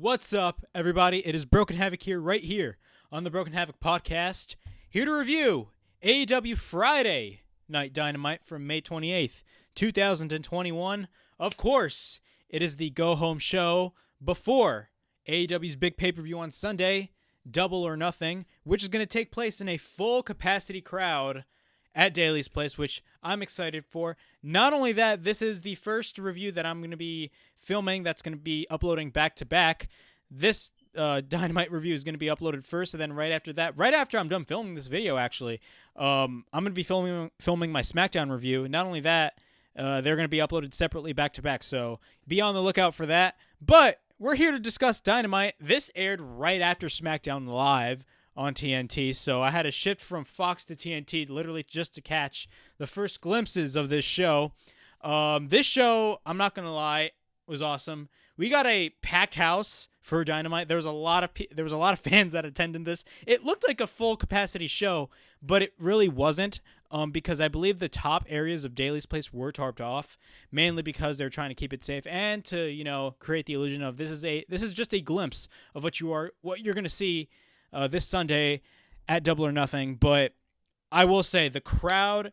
What's up, everybody? It is Broken Havoc right here on the Broken Havoc podcast, here to review AEW Friday Night Dynamite from May 28th, 2021. Of course, it is the go-home show before AEW's big pay-per-view on Sunday, Double or Nothing, which is going to take place in a full-capacity crowd at Daly's Place, which I'm excited for. Not only that, this is the first review that I'm going to be filming that's going to be uploading back-to-back. This Dynamite review is going to be uploaded first, and then right after that, right after I'm done filming this video, actually, I'm going to be filming my SmackDown review. Not only that, they're going to be uploaded separately back-to-back, so be on the lookout for that. But we're here to discuss Dynamite. This aired right after SmackDown Live on TNT, so I had to shift from Fox to TNT literally just to catch the first glimpses of this show. This show, I'm not gonna lie, was awesome. We got a packed house for Dynamite. There was a lot of fans that attended this. It looked like a full capacity show, but it really wasn't, because I believe the top areas of Daly's Place were tarped off, mainly because they're trying to keep it safe and to create the illusion of this is just a glimpse of what you're gonna see this Sunday at Double or Nothing. But I will say the crowd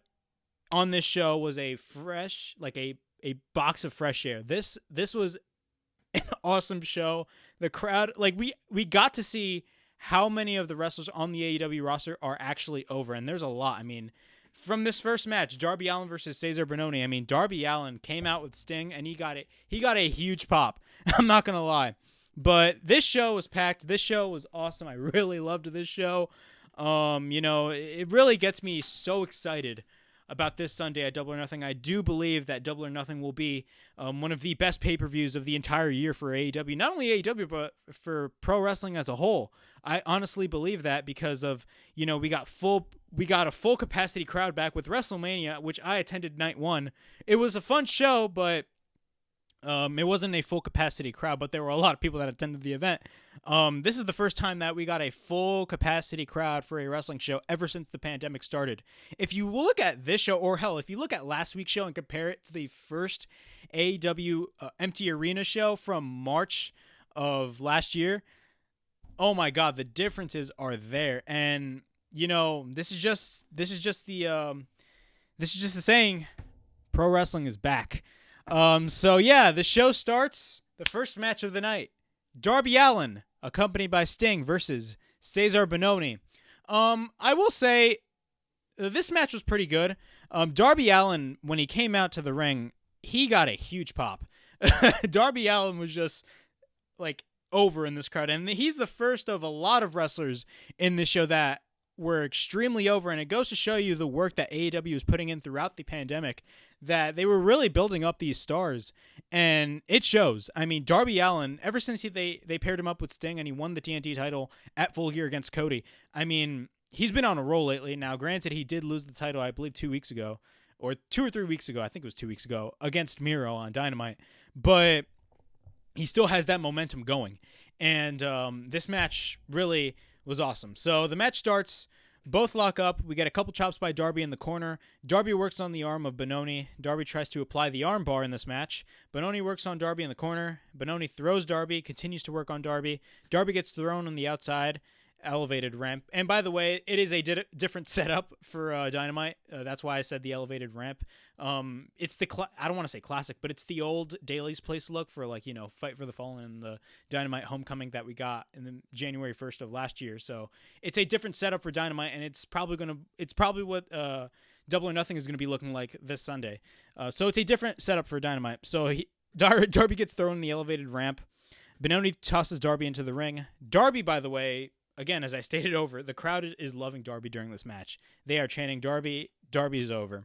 on this show was a box of fresh air. This was an awesome show. The crowd, we got to see how many of the wrestlers on the AEW roster are actually over, and there's a lot. I mean, from this first match, Darby Allin versus Cesar Bononi, I mean, Darby Allin came out with Sting, and he got a huge pop. I'm not gonna lie. But this show was packed. This show was awesome. I really loved this show. It really gets me so excited about this Sunday at Double or Nothing. I do believe that Double or Nothing will be one of the best pay-per-views of the entire year for AEW. Not only AEW, but for pro wrestling as a whole. I honestly believe that because of, we got a full capacity crowd back with WrestleMania, which I attended night one. It was a fun show, but it wasn't a full capacity crowd, but there were a lot of people that attended the event. This is the first time that we got a full capacity crowd for a wrestling show ever since the pandemic started. If you look at this show, or hell, if you look at last week's show and compare it to the first AEW empty arena show from March of last year, oh my God, the differences are there. And this is just the saying, pro wrestling is back. The show starts. The first match of the night, Darby Allin, accompanied by Sting, versus Cesar Bononi. I will say, this match was pretty good. Darby Allin, when he came out to the ring, he got a huge pop. Darby Allin was just, over in this crowd. And he's the first of a lot of wrestlers in this show that were extremely over, and it goes to show you the work that AEW was putting in throughout the pandemic, that they were really building up these stars, and it shows. I mean, Darby Allin, ever since they paired him up with Sting and he won the TNT title at Full Gear against Cody, I mean, he's been on a roll lately. Now, granted, he did lose the title, I believe, 2 weeks ago, or 2 or 3 weeks ago, I think it was 2 weeks ago, against Miro on Dynamite, but he still has that momentum going, and this match really was awesome. So the match starts, both lock up, we get a couple chops by Darby in the corner. Darby works on the arm of Bononi. Darby tries to apply the arm bar in this match. Bononi works on Darby in the corner. Bononi throws Darby, continues to work on Darby. Darby gets thrown on the outside, elevated ramp. And by the way, it is a different setup for Dynamite. That's why I said the elevated ramp. It's I don't want to say classic, but it's the old Daly's Place look for Fight for the Fallen and the Dynamite Homecoming that we got in the January 1st of last year. So it's a different setup for Dynamite, and it's probably what Double or Nothing is going to be looking like this Sunday. So it's a different setup for Dynamite. So Darby gets thrown in the elevated ramp. Bononi tosses Darby into the ring. Darby, by the way, again, as I stated over, the crowd is loving Darby during this match. They are chanting, Darby, Darby's over.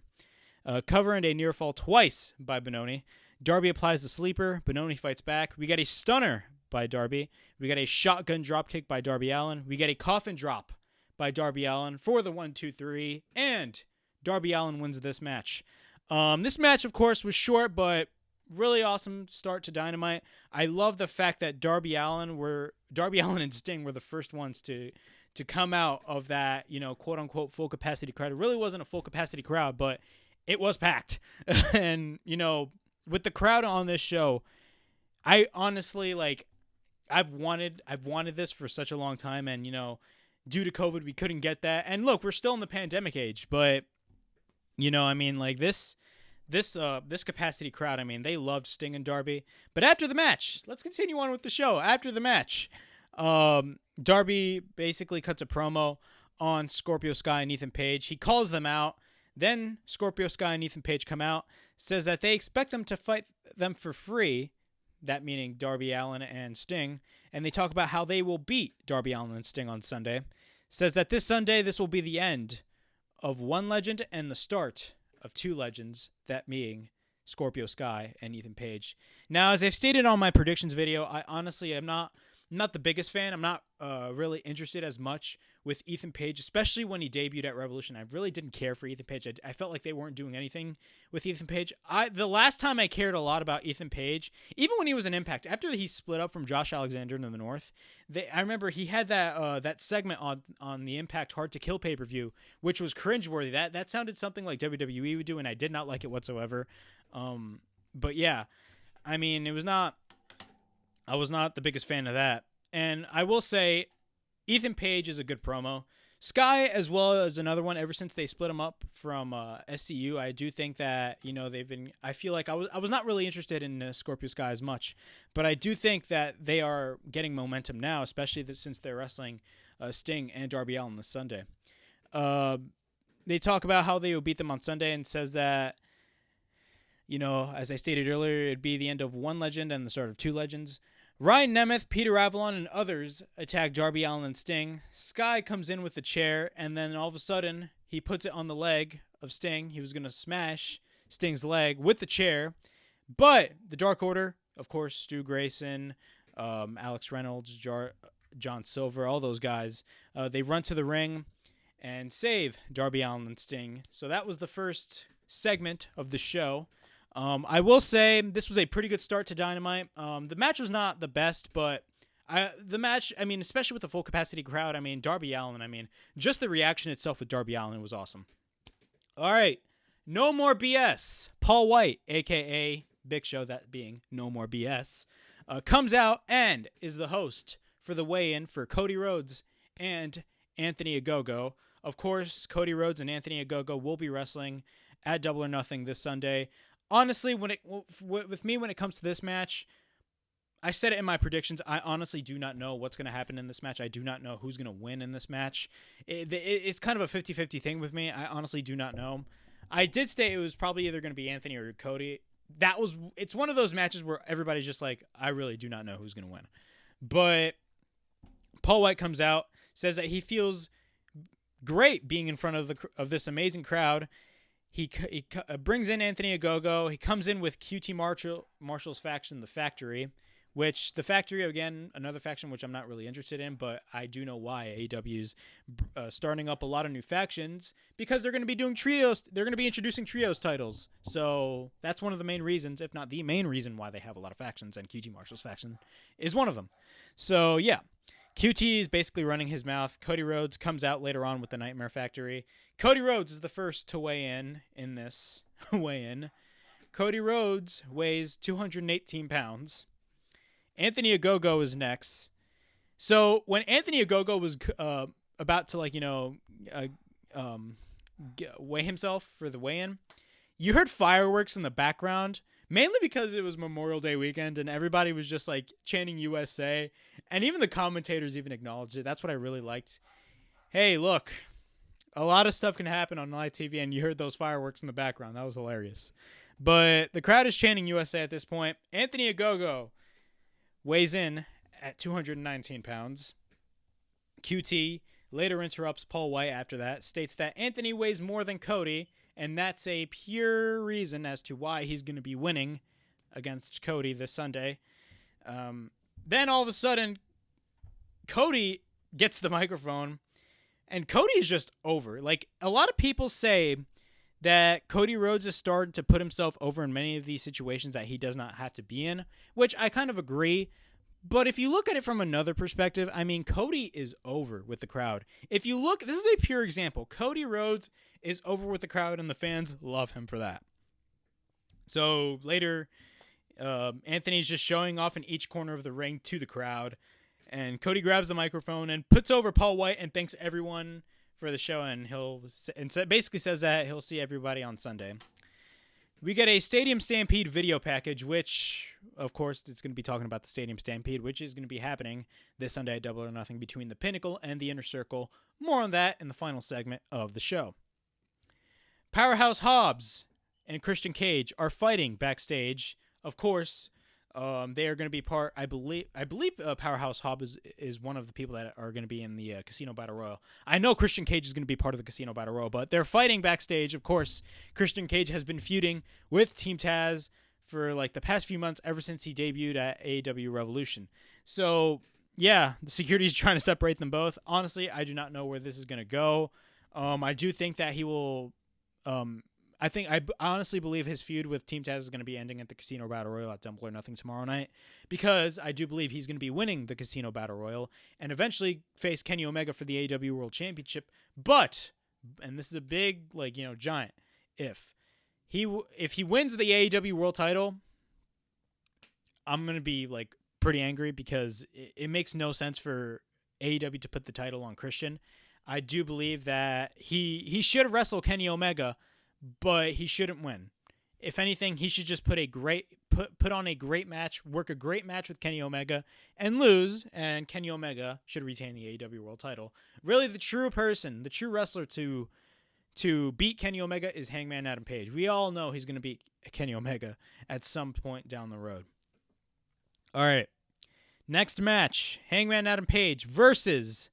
Cover and a near fall twice by Bononi. Darby applies the sleeper. Bononi fights back. We get a stunner by Darby. We get a shotgun dropkick by Darby Allin. We get a coffin drop by Darby Allin for the 1-2-3. And Darby Allin wins this match. This match, of course, was short, but really awesome start to Dynamite. I love the fact that Darby Allin and Sting were the first ones to come out of that, quote unquote full capacity crowd. It really wasn't a full capacity crowd, but it was packed. And, with the crowd on this show, I honestly I've wanted this for such a long time, and due to COVID, we couldn't get that. And look, we're still in the pandemic age, but I mean, like this capacity crowd, I mean, they loved Sting and Darby. But after the match, let's continue on with the show. After the match, Darby basically cuts a promo on Scorpio Sky and Ethan Page. He calls them out. Then Scorpio Sky and Ethan Page come out, says that they expect them to fight them for free, that meaning Darby Allin and Sting, and they talk about how they will beat Darby Allin and Sting on Sunday. Says that this Sunday, this will be the end of one legend and the start of two legends, that being Scorpio Sky and Ethan Page. Now, as I've stated on my predictions video, I honestly am not the biggest fan. I'm not really interested as much with Ethan Page, especially when he debuted at Revolution. I really didn't care for Ethan Page. I felt like they weren't doing anything with Ethan Page. The last time I cared a lot about Ethan Page, even when he was in Impact, after he split up from Josh Alexander in the North, I remember he had that segment on the Impact Hard to Kill pay-per-view, which was cringeworthy. That sounded something like WWE would do, and I did not like it whatsoever. But yeah, I mean, I was not the biggest fan of that. And I will say, Ethan Page is a good promo. Sky, as well as another one, ever since they split him up from SCU, I do think that, I feel like I was not really interested in Scorpio Sky as much, but I do think that they are getting momentum now, especially since they're wrestling Sting and Darby Allin this Sunday. They talk about how they will beat them on Sunday and says that, as I stated earlier, it'd be the end of one legend and the start of two legends. Ryan Nemeth, Peter Avalon, and others attack Darby Allin and Sting. Sky comes in with the chair, and then all of a sudden, he puts it on the leg of Sting. He was going to smash Sting's leg with the chair. But the Dark Order, of course, Stu Grayson, Alex Reynolds, John Silver, all those guys, they run to the ring and save Darby Allin and Sting. So that was the first segment of the show. I will say this was a pretty good start to Dynamite. The match was not the best, but the match, I mean, especially with the full capacity crowd, I mean, Darby Allin, I mean, just the reaction itself with Darby Allin was awesome. All right, No More BS. Paul White, a.k.a. Big Show, that being No More BS, comes out and is the host for the weigh-in for Cody Rhodes and Anthony Ogogo. Of course, Cody Rhodes and Anthony Ogogo will be wrestling at Double or Nothing this Sunday. Honestly, when it comes to this match, I said it in my predictions. I honestly do not know what's going to happen in this match. I do not know who's going to win in this match. It's kind of a 50-50 thing with me. I honestly do not know. I did state it was probably either going to be Anthony or Cody. It's one of those matches where everybody's just like, I really do not know who's going to win. But Paul White comes out, says that he feels great being in front of this amazing crowd. He brings in Anthony Ogogo. He comes in with QT Marshall's faction, The Factory, which The Factory, again, another faction which I'm not really interested in, but I do know why AEW's starting up a lot of new factions, because they're going to be doing trios. They're going to be introducing trios titles. So that's one of the main reasons, if not the main reason, why they have a lot of factions, and QT Marshall's faction is one of them. So yeah. QT is basically running his mouth. Cody Rhodes comes out later on with the Nightmare Factory. Cody Rhodes is the first to weigh in this weigh-in. Cody Rhodes weighs 218 pounds. Anthony Ogogo is next. So when Anthony Ogogo was about to weigh himself for the weigh-in, you heard fireworks in the background. Mainly because it was Memorial Day weekend and everybody was just like chanting USA, and even the commentators even acknowledged it. That's what I really liked. Hey, look, a lot of stuff can happen on live TV, and you heard those fireworks in the background. That was hilarious. But the crowd is chanting USA at this point. Anthony Ogogo weighs in at 219 pounds. QT later interrupts Paul White after that, states that Anthony weighs more than Cody, and that's a pure reason as to why he's going to be winning against Cody this Sunday. Then all of a sudden, Cody gets the microphone, and Cody is just over. Like, a lot of people say that Cody Rhodes has started to put himself over in many of these situations that he does not have to be in, which I kind of agree. But if you look at it from another perspective, I mean, Cody is over with the crowd. If you look, this is a pure example. Cody Rhodes is over with the crowd, and the fans love him for that. So later, Anthony's just showing off in each corner of the ring to the crowd. And Cody grabs the microphone and puts over Paul White and thanks everyone for the show. And basically says that he'll see everybody on Sunday. We get a Stadium Stampede video package, which, of course, it's going to be talking about the Stadium Stampede, which is going to be happening this Sunday at Double or Nothing between the Pinnacle and the Inner Circle. More on that in the final segment of the show. Powerhouse Hobbs and Christian Cage are fighting backstage. Of course, they are going to be part. I believe Powerhouse Hobbs is one of the people that are going to be in the Casino Battle Royal. I know Christian Cage is going to be part of the Casino Battle Royal, but they're fighting backstage. Of course, Christian Cage has been feuding with Team Taz for like the past few months, ever since he debuted at AEW Revolution. So yeah, the security is trying to separate them both. Honestly, I do not know where this is going to go. I do think that he will. I honestly believe his feud with Team Taz is going to be ending at the Casino Battle Royal at Double or Nothing tomorrow night, because I do believe he's going to be winning the Casino Battle Royal and eventually face Kenny Omega for the AEW World Championship. But, and this is a big, giant if he wins the AEW World title, I'm going to be pretty angry, because it makes no sense for AEW to put the title on Christian. I do believe that he should wrestle Kenny Omega, but he shouldn't win. If anything, he should just put on a great match, work a great match with Kenny Omega, and lose, and Kenny Omega should retain the AEW World title. Really, the true wrestler to beat Kenny Omega is Hangman Adam Page. We all know he's going to beat Kenny Omega at some point down the road. All right, next match, Hangman Adam Page versus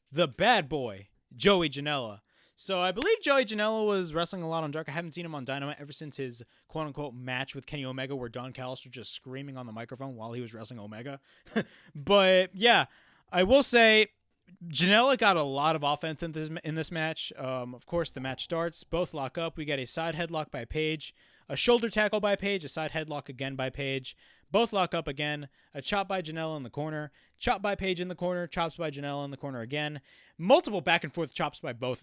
the bad boy, Joey Janela. So I believe Joey Janela was wrestling a lot on Dark. I haven't seen him on Dynamite ever since his quote-unquote match with Kenny Omega, where Don Callis was just screaming on the microphone while he was wrestling Omega. But yeah, I will say Janela got a lot of offense in this match. Of course, the match starts. Both lock up. We get a side headlock by Page, a shoulder tackle by Page, a side headlock again by Page. Both lock up again. A chop by Janela in the corner. Chop by Page in the corner. Chops by Janela in the corner again. Multiple back and forth chops by both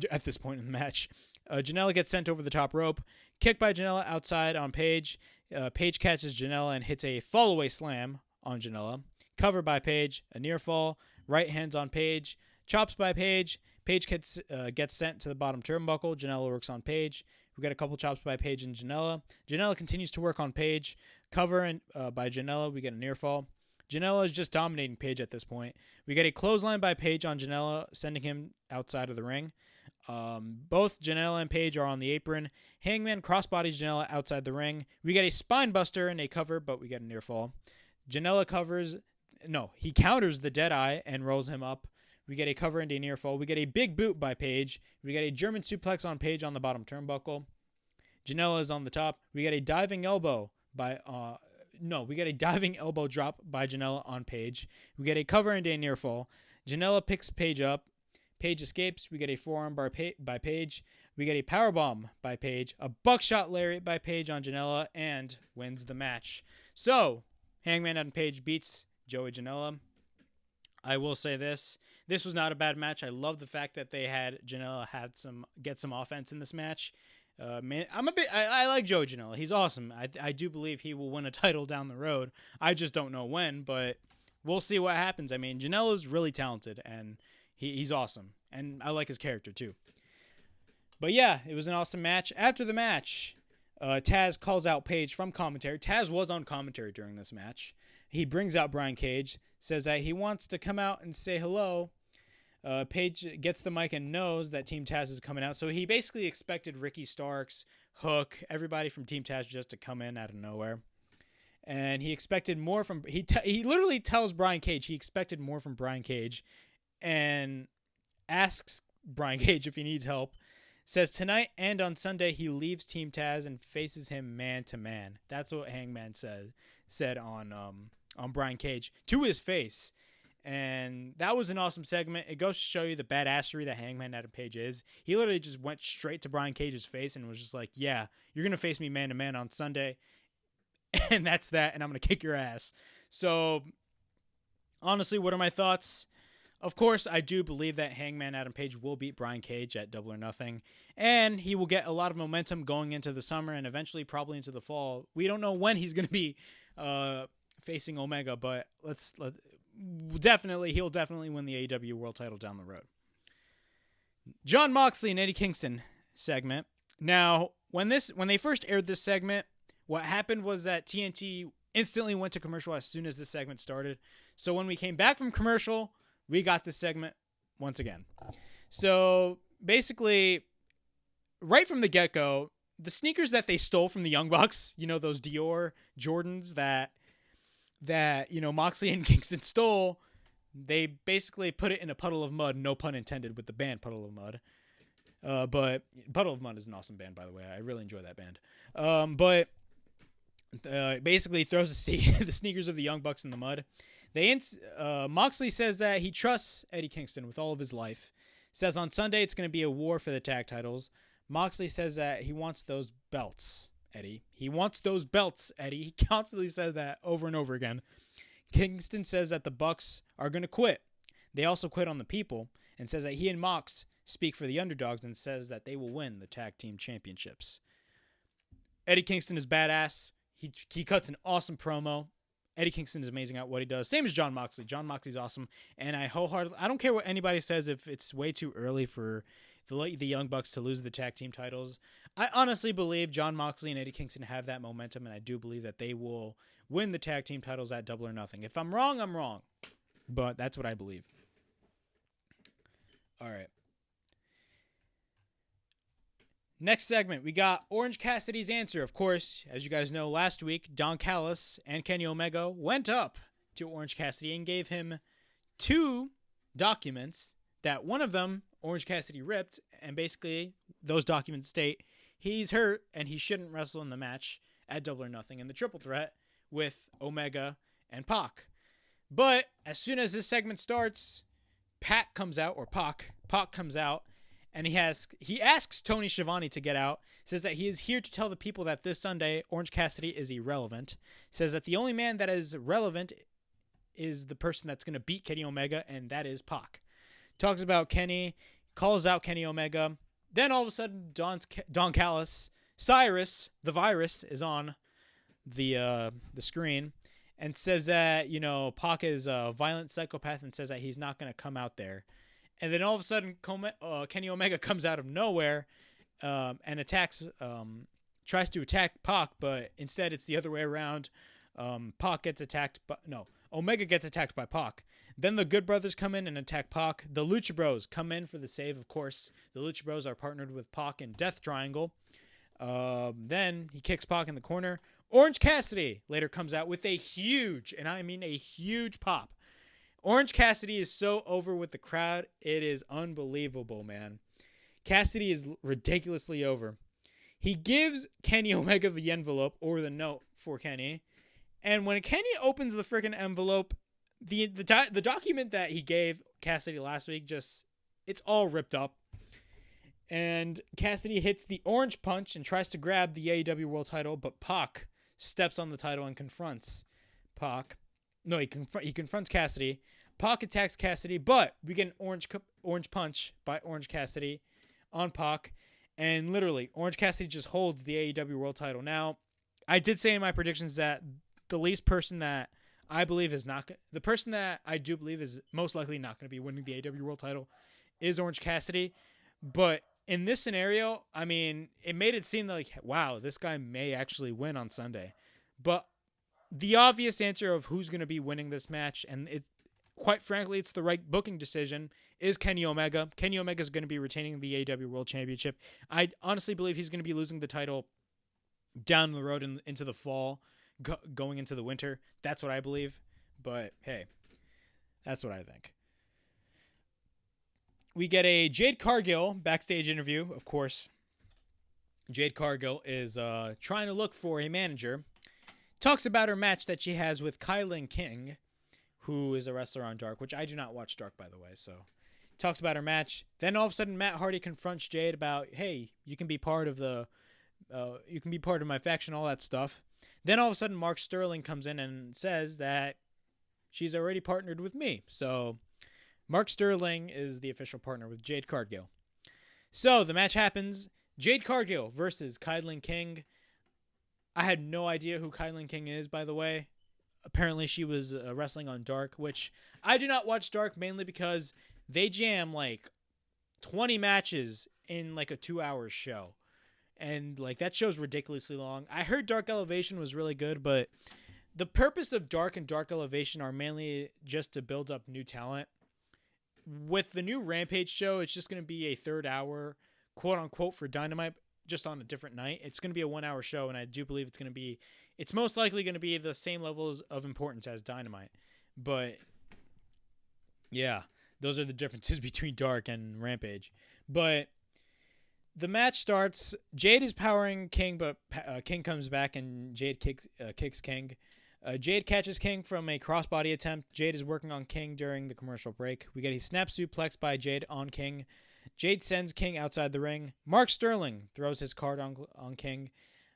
at this point in the match. Janela gets sent over the top rope. Kick by Janela outside on Page. Page catches Janela and hits a fallaway slam on Janela. Cover by Page. A near fall. Right hands on Page. Chops by Page. Page gets sent to the bottom turnbuckle. Janela works on Page. We got a couple chops by Page and Janela. Janela continues to work on Page. Cover by Janela. We get a near fall. Janela is just dominating Page at this point. We get a clothesline by Page on Janela, sending him outside of the ring. Both Janela and Page are on the apron. Hangman crossbodies Janela outside the ring. We get a spine buster and a cover, but we get a near fall. Janela he counters the Deadeye and rolls him up. We get a cover and a near fall. We get a big boot by Page. We get a German suplex on Page on the bottom turnbuckle. Janela is on the top. We get a diving elbow we get a diving elbow drop by Janela on Page. We get a cover and a near fall. Janela picks Page up. Page escapes. We get a forearm bar by Page. We get a powerbomb by Page. A buckshot lariat by Page on Janela, and wins the match. So, Hangman Adam Page beats Joey Janela. I will say this was not a bad match. I love the fact that they had Janela get some offense in this match. I like Joey Janela. He's awesome. I do believe he will win a title down the road. I just don't know when, but we'll see what happens. I mean, Janela's really talented, and he's awesome, and I like his character too. But yeah, it was an awesome match. After the match, Taz calls out Page from commentary. Taz was on commentary during this match. He brings out Brian Cage, says that he wants to come out and say hello. Page gets the mic and knows that Team Taz is coming out. So he basically expected Ricky Starks, Hook, everybody from Team Taz just to come in out of nowhere. And he expected more from... He literally tells Brian Cage he expected more from Brian Cage and asks Brian Cage if he needs help. Says tonight and on Sunday he leaves Team Taz and faces him man to man. That's what Hangman said on Brian Cage to his face. And that was an awesome segment. It goes to show you the badassery that Hangman Adam Page is. He literally just went straight to Brian Cage's face and was just like, yeah, you're going to face me man to man on Sunday. And that's that. And I'm going to kick your ass. So honestly, what are my thoughts? Of course, I do believe that Hangman Adam Page will beat Brian Cage at Double or Nothing, and he will get a lot of momentum going into the summer and eventually probably into the fall. We don't know when he's going to be facing Omega, but he'll definitely win the AEW World Title down the road. Jon Moxley and Eddie Kingston segment. Now, when they first aired this segment, what happened was that TNT instantly went to commercial as soon as this segment started. So when we came back from commercial, we got this segment once again. So basically, right from the get-go, the sneakers that they stole from the Young Bucks, those Dior Jordans that Moxley and Kingston stole, they basically put it in a puddle of mud, no pun intended, with the band Puddle of Mud. But Puddle of Mud is an awesome band, by the way. I really enjoy that band. But basically throws the sneakers of the Young Bucks in the mud. Moxley says that he trusts Eddie Kingston with all of his life. Says on Sunday it's going to be a war for the tag titles. Moxley says that he wants those belts, Eddie. He wants those belts, Eddie. He constantly says that over and over again. Kingston says that the Bucks are going to quit. They also quit on the people, and says that he and Mox speak for the underdogs and says that they will win the tag team championships. Eddie Kingston is badass. He cuts an awesome promo. Eddie Kingston is amazing at what he does. Same as Jon Moxley. Jon Moxley's awesome. And I don't care what anybody says if it's way too early for the Young Bucks to lose the tag team titles. I honestly believe Jon Moxley and Eddie Kingston have that momentum, and I do believe that they will win the tag team titles at Double or Nothing. If I'm wrong, I'm wrong. But that's what I believe. All right. Next segment, we got Orange Cassidy's answer. Of course, as you guys know, last week, Don Callis and Kenny Omega went up to Orange Cassidy and gave him 2 documents that one of them, Orange Cassidy ripped, and basically those documents state he's hurt and he shouldn't wrestle in the match at Double or Nothing in the triple threat with Omega and Pac. But as soon as this segment starts, Pac comes out, and he asks Tony Schiavone to get out, says that he is here to tell the people that this Sunday, Orange Cassidy is irrelevant, says that the only man that is relevant is the person that's going to beat Kenny Omega, and that is Pac. Talks about Kenny, calls out Kenny Omega, then all of a sudden Don Callis, Cyrus, the virus, is on the screen, and says that, Pac is a violent psychopath and says that he's not going to come out there. And then all of a sudden, Kenny Omega comes out of nowhere and tries to attack Pac, but instead it's the other way around. Omega gets attacked by Pac. Then the Good Brothers come in and attack Pac. The Lucha Bros come in for the save, of course. The Lucha Bros are partnered with Pac in Death Triangle. Then he kicks Pac in the corner. Orange Cassidy later comes out with a huge, and I mean a huge pop. Orange Cassidy is so over with the crowd. It is unbelievable, man. Cassidy is ridiculously over. He gives Kenny Omega the envelope or the note for Kenny. And when Kenny opens the freaking envelope, the document that he gave Cassidy last week, it's all ripped up. And Cassidy hits the orange punch and tries to grab the AEW World title, but Pac steps on the title and confronts Pac. No, he confronts Cassidy. Pac attacks Cassidy, but we get an orange punch by Orange Cassidy on Pac. And literally, Orange Cassidy just holds the AEW World title. Now, I did say in my predictions that the person that I do believe is most likely not going to be winning the AEW World title is Orange Cassidy. But in this scenario, I mean, it made it seem like, wow, this guy may actually win on Sunday. But the obvious answer of who's going to be winning this match, and quite frankly, it's the right booking decision, is Kenny Omega. Kenny Omega is going to be retaining the AEW World Championship. I honestly believe he's going to be losing the title down the road into the fall, going into the winter. That's what I believe. But hey, that's what I think. We get a Jade Cargill backstage interview, of course. Jade Cargill is trying to look for a manager. Talks about her match that she has with Kylene King, who is a wrestler on Dark, which I do not watch Dark, by the way. So, talks about her match. Then all of a sudden, Matt Hardy confronts Jade about, hey, you can be part of my faction, all that stuff. Then all of a sudden, Mark Sterling comes in and says that she's already partnered with me. So, Mark Sterling is the official partner with Jade Cargill. So the match happens. Jade Cargill versus Kylene King. I had no idea who Kylene King is, by the way. Apparently she was wrestling on Dark, which I do not watch Dark mainly because they jam like 20 matches in like a 2-hour show. And like that show's ridiculously long. I heard Dark Elevation was really good, but the purpose of Dark and Dark Elevation are mainly just to build up new talent. With the new Rampage show, it's just going to be a 3rd hour, quote unquote, for Dynamite, just on a different night. It's going to be a 1-hour show, and I do believe it's most likely going to be the same levels of importance as Dynamite. But yeah, those are the differences between Dark and Rampage. But the match starts. Jade is powering King, but King comes back and Jade kicks King. Jade catches King from a crossbody attempt. Jade is working on King during the commercial break. We get a snap suplex by Jade on King. Jade sends King outside the ring. Mark Sterling throws his card on King.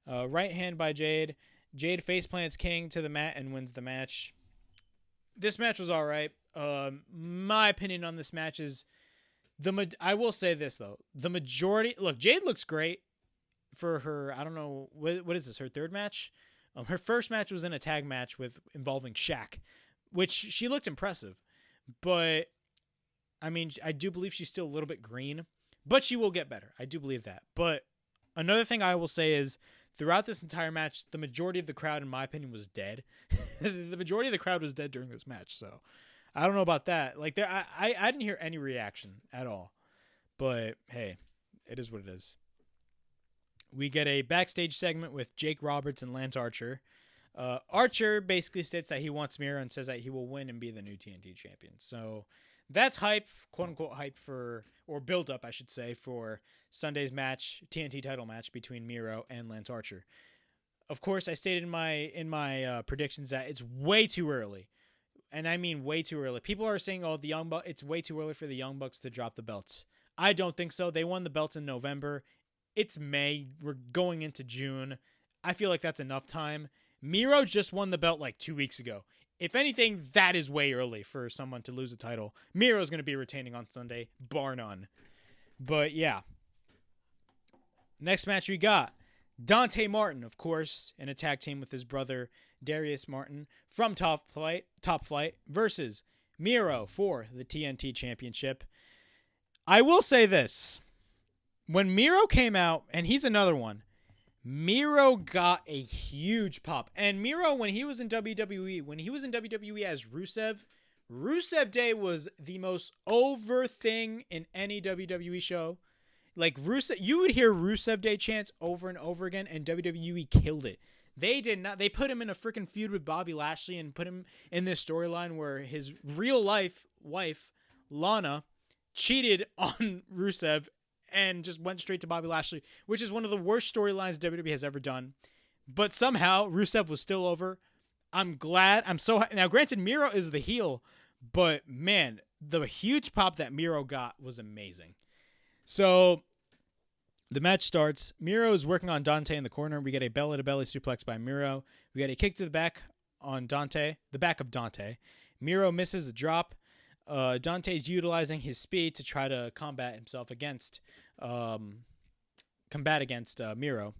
Right hand by Jade. Jade face plants King to the mat and wins the match. This match was all right. My opinion on this match is I will say this though. The majority. Look, Jade looks great for her. I don't know what is this. Her 3rd match. Her first match was in a tag match involving Shaq, which she looked impressive. But, I mean, I do believe she's still a little bit green, but she will get better. I do believe that. But another thing I will say is throughout this entire match, the majority of the crowd, in my opinion, was dead. The majority of the crowd was dead during this match. So I don't know about that. Like I didn't hear any reaction at all. But, hey, it is what it is. We get a backstage segment with Jake Roberts and Lance Archer. Archer basically states that he wants Miro and says that he will win and be the new TNT champion. So that's hype, quote unquote hype or build up, I should say, for Sunday's match, TNT title match between Miro and Lance Archer. Of course, I stated in my predictions that it's way too early. And I mean way too early. People are saying, oh, it's way too early for the Young Bucks to drop the belts. I don't think so. They won the belts in November. It's May. We're going into June. I feel like that's enough time. Miro just won the belt like 2 weeks ago. If anything, that is way early for someone to lose a title. Miro's going to be retaining on Sunday, bar none. But yeah. Next match we got Dante Martin, of course, in a tag team with his brother Darius Martin from Top Flight versus Miro for the TNT Championship. I will say this. When Miro came out, and he's another one, Miro got a huge pop. And Miro, when he was in WWE as Rusev Day was the most over thing in any WWE show. Like Rusev, you would hear Rusev Day chants over and over again, and WWE killed it. They did not. They put him in a freaking feud with Bobby Lashley and put him in this storyline where his real life wife, Lana, cheated on Rusev and just went straight to Bobby Lashley, which is one of the worst storylines WWE has ever done. But somehow, Rusev was still over. I'm glad. Now, granted, Miro is the heel, but man, the huge pop that Miro got was amazing. So, the match starts. Miro is working on Dante in the corner. We get a belly-to-belly suplex by Miro. We get a kick to the back on Dante, the back of Dante. Miro misses a drop. Dante's utilizing his speed to try to combat against Miro.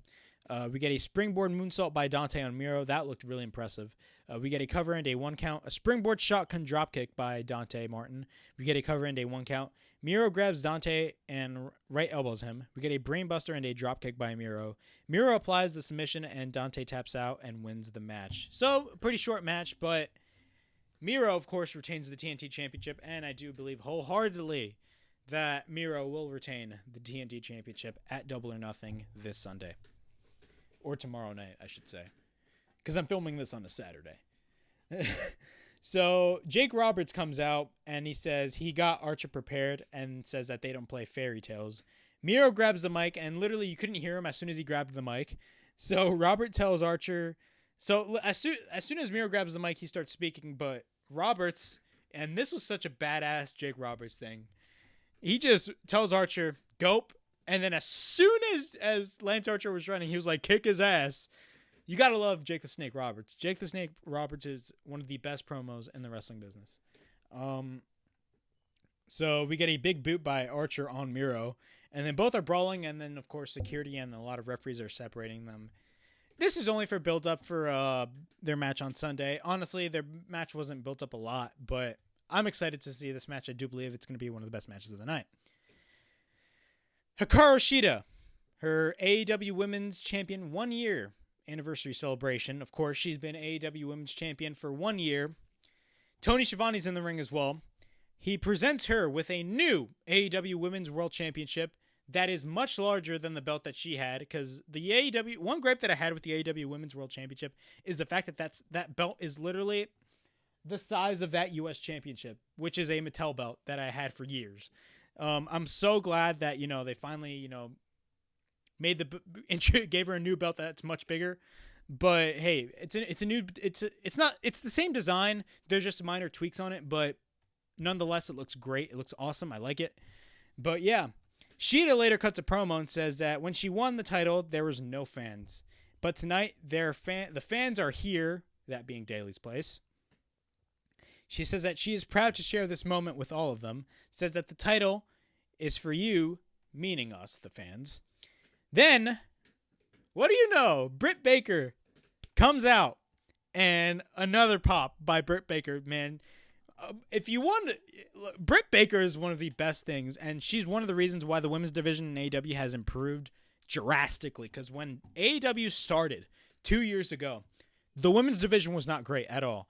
We get a springboard moonsault by Dante on Miro. That looked really impressive. We get a cover and a 1 count. A springboard shotgun dropkick by Dante Martin. We get a cover and a 1 count. Miro grabs Dante and right elbows him. We get a brainbuster and a dropkick by Miro. Miro applies the submission and Dante taps out and wins the match. So, pretty short match, but Miro, of course, retains the TNT Championship, and I do believe wholeheartedly that Miro will retain the TNT Championship at Double or Nothing this Sunday. Or tomorrow night, I should say. Because I'm filming this on a Saturday. So, Jake Roberts comes out, and he says he got Archer prepared and says that they don't play fairy tales. Miro grabs the mic, and literally you couldn't hear him as soon as he grabbed the mic. So, Robert tells Archer... So, as soon as Miro grabs the mic, he starts speaking, but Roberts, and this was such a badass Jake Roberts thing, he just tells Archer, "Gope," and then as soon as Lance Archer was running, he was like, "Kick his ass." You gotta love Jake the Snake Roberts. Jake the Snake Roberts is one of the best promos in the wrestling business. So we get a big boot by Archer on Miro, and then both are brawling, and then, of course, security and a lot of referees are separating them. This is only for build-up for their match on Sunday. Honestly, their match wasn't built up a lot, but I'm excited to see this match. I do believe it's going to be one of the best matches of the night. Hikaru Shida, her AEW Women's Champion 1 year anniversary celebration. Of course, she's been AEW Women's Champion for 1 year. Tony Schiavone's in the ring as well. He presents her with a new AEW Women's World Championship that is much larger than the belt that she had, because the AEW, one gripe that I had with the AEW Women's World Championship is the fact that that belt is literally the size of that U.S. Championship, which is a Mattel belt that I had for years. I'm so glad that, they finally, gave her a new belt that's much bigger. But hey, it's the same design. There's just minor tweaks on it, but nonetheless, it looks great. It looks awesome. I like it. But yeah, Shida later cuts a promo and says that when she won the title, there was no fans. But tonight, the fans are here, that being Daly's place. She says that she is proud to share this moment with all of them. Says that the title is for you, meaning us, the fans. Then, what do you know? Brit Baker comes out, and another pop by Brit Baker, man. If you want, Brit Baker is one of the best things, and she's one of the reasons why the women's division in AEW has improved drastically. Because when AEW started 2 years ago, the women's division was not great at all.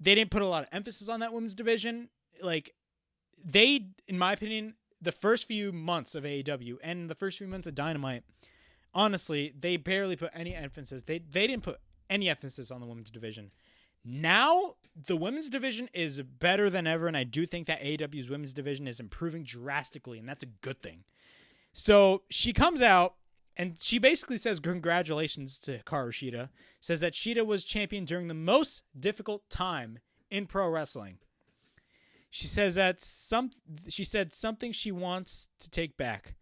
They didn't put a lot of emphasis on that women's division. In my opinion, the first few months of AEW and the first few months of Dynamite, honestly, they barely put any emphasis. They didn't put any emphasis on the women's division. Now, the women's division is better than ever, and I do think that AEW's women's division is improving drastically, and that's a good thing. So she comes out, and she basically says congratulations to Hikaru Shida, says that Shida was champion during the most difficult time in pro wrestling. She says that she said something she wants to take back.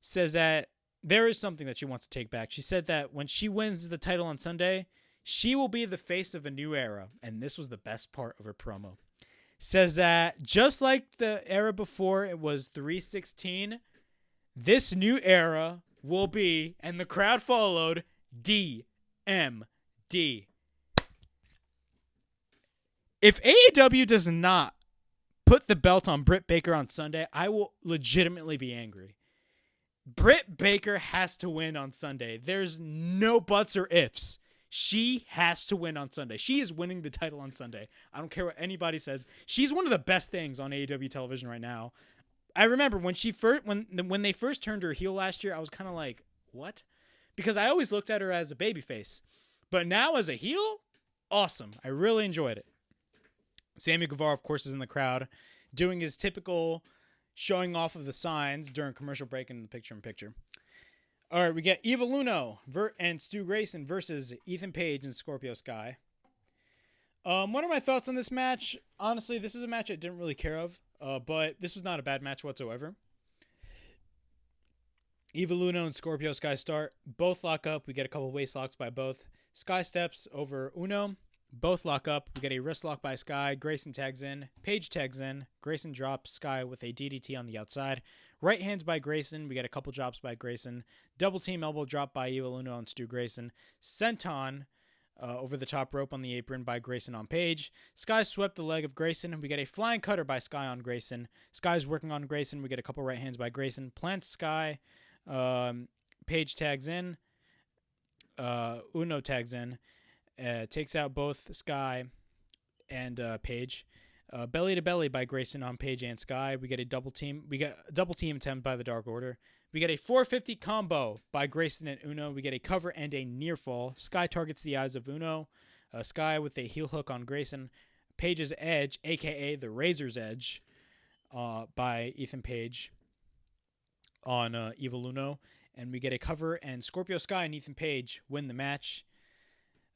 Says that there is something that she wants to take back. She said that when she wins the title on Sunday, she will be the face of a new era, and this was the best part of her promo. Says that just like the era before, it was 316, this new era will be, and the crowd followed, DMD. If AEW does not put the belt on Brit Baker on Sunday, I will legitimately be angry. Brit Baker has to win on Sunday. There's no buts or ifs. She has to win on Sunday. She is winning the title on Sunday. I don't care what anybody says. She's one of the best things on AEW television right now. I remember when when they first turned her heel last year, I was kind of like, what? Because I always looked at her as a babyface. But now as a heel, awesome. I really enjoyed it. Sammy Guevara, of course, is in the crowd doing his typical showing off of the signs during commercial break in the picture-in-picture. All right, we get Evil Luno, Vert, and Stu Grayson versus Ethan Page and Scorpio Sky. What are my thoughts on this match? Honestly, this is a match I didn't really care of, but this was not a bad match whatsoever. Evil Luno and Scorpio Sky start. Both lock up. We get a couple waist locks by both. Sky steps over Uno. Both lock up. We get a wrist lock by Sky. Grayson tags in. Page tags in. Grayson drops Sky with a DDT on the outside. Right hands by Grayson. We get a couple drops by Grayson. Double team elbow drop by Evil Uno and Stu Grayson. Senton over the top rope on the apron by Grayson on Page. Sky swept the leg of Grayson. We get a flying cutter by Sky on Grayson. Sky's working on Grayson. We get a couple right hands by Grayson. Plants Sky. Page tags in. Uno tags in. Takes out both Sky and Page. Belly to belly by Grayson on Page and Sky. We get a double team. We get a double team attempt by the Dark Order. We get a 450 combo by Grayson and Uno. We get a cover and a near fall. Sky targets the eyes of Uno. Sky with a heel hook on Grayson. Page's Edge, a.k.a. the Razor's Edge, by Ethan Page on Evil Uno. And we get a cover, and Scorpio Sky and Ethan Page win the match.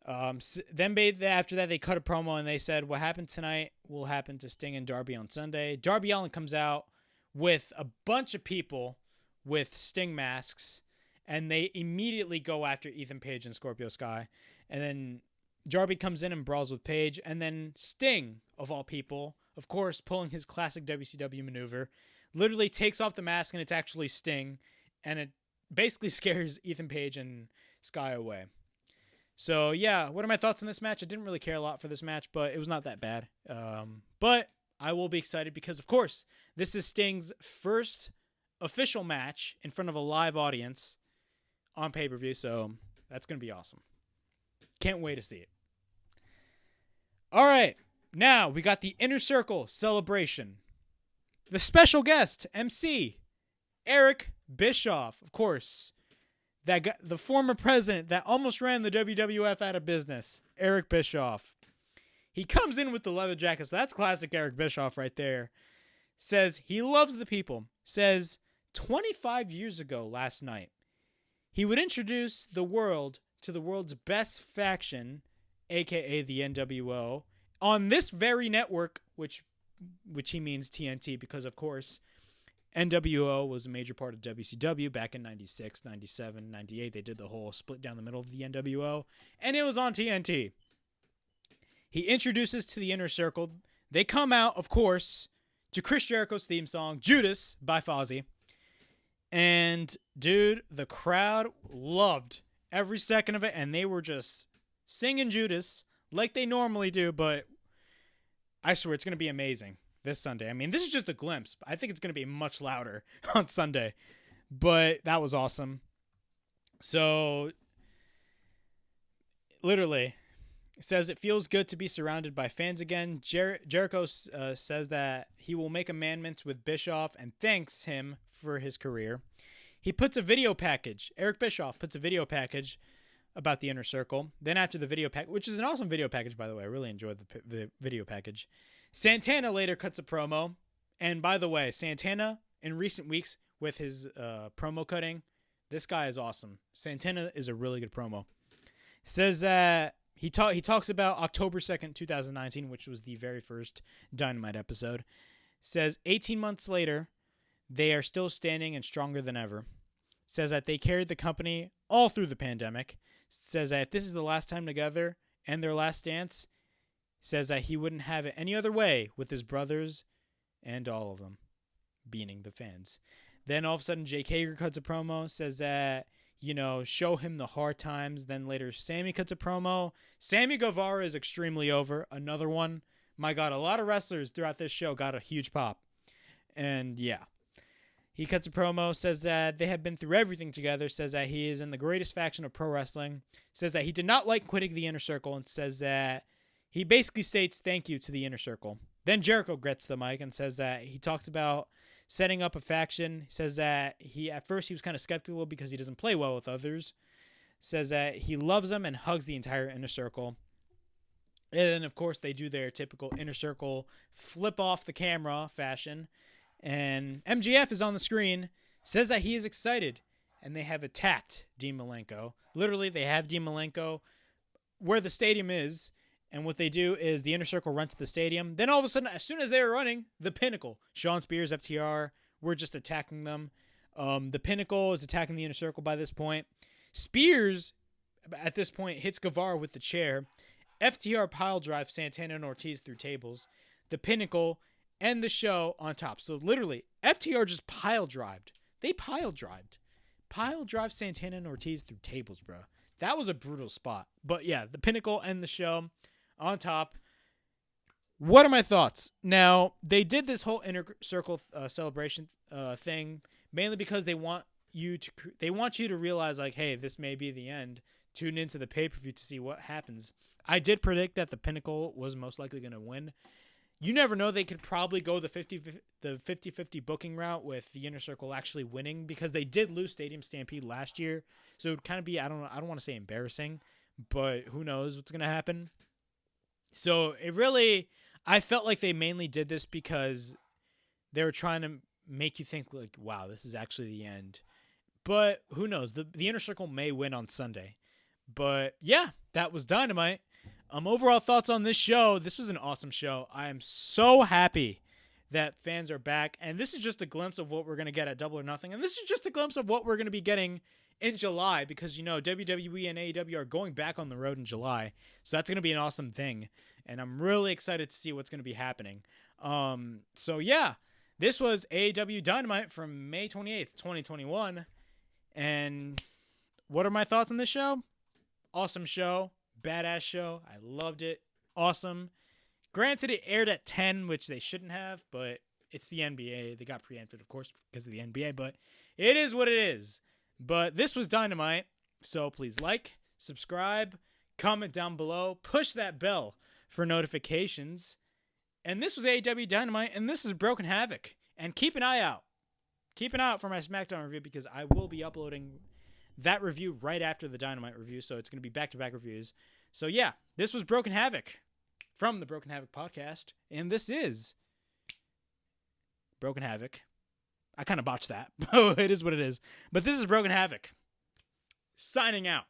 Then after that, they cut a promo, and they said, what happened tonight will happen to Sting and Darby on Sunday. Darby Allin comes out with a bunch of people with Sting masks, and they immediately go after Ethan Page and Scorpio Sky. And then Darby comes in and brawls with Page, and then Sting, of all people, of course, pulling his classic WCW maneuver, literally takes off the mask and it's actually Sting, and it basically scares Ethan Page and Sky away. So, yeah, what are my thoughts on this match? I didn't really care a lot for this match, but it was not that bad. But I will be excited because, of course, this is Sting's first official match in front of a live audience on pay-per-view, so that's going to be awesome. Can't wait to see it. All right, now we got the Inner Circle celebration. The special guest, MC, Eric Bischoff, of course. That guy, the former president that almost ran the WWF out of business, Eric Bischoff. He comes in with the leather jacket, so that's classic Eric Bischoff right there. Says he loves the people. Says 25 years ago last night, he would introduce the world to the world's best faction, a.k.a. the NWO, on this very network, which he means TNT, because, of course, NWO was a major part of WCW back in 96, 97, 98. They did the whole split down the middle of the NWO, and it was on TNT. He introduces to the Inner Circle. They come out, of course, to Chris Jericho's theme song, Judas by Fozzy. And, dude, the crowd loved every second of it, and they were just singing Judas like they normally do, but I swear it's going to be amazing this Sunday. I mean, this is just a glimpse. I think it's going to be much louder on Sunday, but that was awesome. So, literally, it says it feels good to be surrounded by fans again. Jericho says that he will make amendments with Bischoff and thanks him for his career. He puts a video package. Eric Bischoff puts a video package about the Inner Circle. Then after the video package, which is an awesome video package, by the way. I really enjoyed the video package. Santana later cuts a promo. And by the way, Santana, in recent weeks, with his promo cutting, this guy is awesome. Santana is a really good promo. Says that he talks about October 2nd, 2019, which was the very first Dynamite episode. Says 18 months later, they are still standing and stronger than ever. Says that they carried the company all through the pandemic. Says that if this is the last time together and their last dance, says that he wouldn't have it any other way with his brothers and all of them, beating the fans. Then all of a sudden, Jake Hager cuts a promo, says that, show him the hard times. Then later, Sammy cuts a promo. Sammy Guevara is extremely over. Another one. My God, a lot of wrestlers throughout this show got a huge pop. And yeah. He cuts a promo, says that they have been through everything together, says that he is in the greatest faction of pro wrestling, says that he did not like quitting the Inner Circle, and says that he basically states thank you to the Inner Circle. Then Jericho gets the mic and says that he talks about setting up a faction. He says that at first he was kind of skeptical because he doesn't play well with others. Says that he loves them and hugs the entire Inner Circle. And then, of course, they do their typical Inner Circle flip off the camera fashion. And MJF is on the screen, says that he is excited, and they have attacked Dean Malenko. Literally, they have Dean Malenko where the stadium is, and what they do is the Inner Circle run to the stadium. Then all of a sudden, as soon as they were running, the Pinnacle, Shawn Spears, FTR, were just attacking them. The Pinnacle is attacking the Inner Circle by this point. Spears, at this point, hits Guevara with the chair. FTR pile drives Santana and Ortiz through tables. The Pinnacle end the show on top. So literally, FTR just pile drived. They pile drived. Pile drive Santana and Ortiz through tables, bro. That was a brutal spot. But yeah, the Pinnacle end the show on top. What are my thoughts? Now, they did this whole Inner Circle celebration thing mainly because they want you to realize, like, hey, this may be the end. Tune into the pay-per-view to see what happens. I did predict that the Pinnacle was most likely going to win. You never know. They could probably go the 50-50 booking route with the Inner Circle actually winning because they did lose Stadium Stampede last year. So it would kind of be, I don't want to say embarrassing, but who knows what's going to happen. So I felt like they mainly did this because they were trying to make you think like, wow, this is actually the end. But who knows? The Inner Circle may win on Sunday. But yeah, that was Dynamite. Overall thoughts on this show. This was an awesome show. I am so happy that fans are back. And this is just a glimpse of what we're going to get at Double or Nothing. And this is just a glimpse of what we're going to be getting in July because, WWE and AEW are going back on the road in July. So that's going to be an awesome thing. And I'm really excited to see what's going to be happening. So yeah, this was AEW Dynamite from May 28th, 2021. And what are my thoughts on this show? Awesome show. Badass show. I loved it. Awesome. Granted, it aired at 10, which they shouldn't have, but it's the NBA. They got preempted, of course, because of the NBA, but it is what it is. But this was Dynamite, so please like, subscribe, comment down below, push that bell for notifications. And this was AEW Dynamite, and this is Broken Havoc. And keep an eye out. Keep an eye out for my SmackDown review, because I will be uploading that review right after the Dynamite review, so it's going to be back-to-back reviews. So yeah, this was Broken Havoc from the Broken Havoc podcast, and this is Broken Havoc. I kind of botched that. It is what it is. But this is Broken Havoc. Signing out.